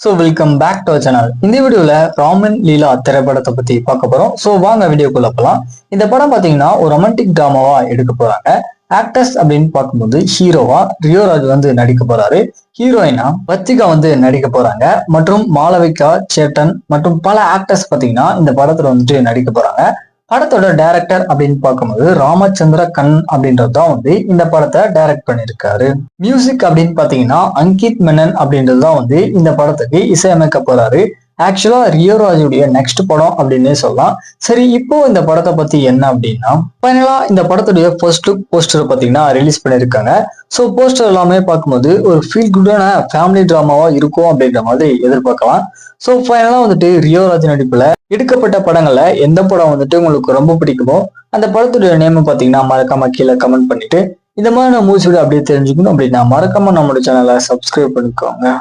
So welcome back to our channel. இந்த வீடியோவில் ராமன் லீலா திரைப்படத்தை பற்றி பார்க்க போகிறோம். ஸோ வாங்க வீடியோக்குள்ள போகலாம். இந்த படம் பார்த்தீங்கன்னா ஒரு ரொமான்டிக் ட்ராமாவா எடுக்க போறாங்க. ஆக்டர்ஸ் அப்படின்னு பார்க்கும்போது ஹீரோவா ரியோராஜ் வந்து நடிக்க போறாரு. ஹீரோயினா வத்திகா வந்து நடிக்க போறாங்க. மற்றும் மாளவிகா சேட்டன் மற்றும் பல ஆக்டர்ஸ் பார்த்தீங்கன்னா இந்த படத்துல வந்துட்டு நடிக்க போறாங்க. படத்தோட டைரக்டர் அப்படின்னு பார்க்கும்போது ராமச்சந்திர கண் அப்படின்றது தான் வந்து இந்த படத்தை டைரக்ட் பண்ணியிருக்காரு. மியூசிக் அப்படின்னு பாத்தீங்கன்னா அங்கித் மெனன் அப்படின்றது தான் வந்து இந்த படத்துக்கு இசையமைக்க போறாரு. ஆக்சுவலா ரியோராஜுடைய நெக்ஸ்ட் படம் அப்படின்னு சொல்லலாம். சரி, இப்போ இந்த படத்தை பத்தி என்ன அப்படின்னா, ஃபைனலா இந்த படத்துடைய ஃபர்ஸ்ட் லுக் போஸ்டர் பாத்தீங்கன்னா ரிலீஸ் பண்ணிருக்காங்க. ஸோ போஸ்டர் எல்லாமே பார்க்கும்போது ஒரு ஃபீல் குட்டான ஃபேமிலி டிராமாவா இருக்கும் அப்படின்ற மாதிரி எதிர்பார்க்கலாம். ஸோ ஃபைனலா வந்துட்டு ரியோராஜ் நடிப்புல எடுக்கப்பட்ட படங்கள்ல எந்த படம் வந்துட்டு உங்களுக்கு ரொம்ப பிடிக்குமோ அந்த படத்துடைய நேம் பாத்தீங்கன்னா மறக்காம கீழே கமெண்ட் பண்ணிட்டு இந்த மாதிரி மூவிஸ் அப்படியே தெரிஞ்சுக்கணும் அப்படின்னா மறக்காம நம்மளோட சேனலை சப்ஸ்கிரைப் பண்ணிக்கோங்க.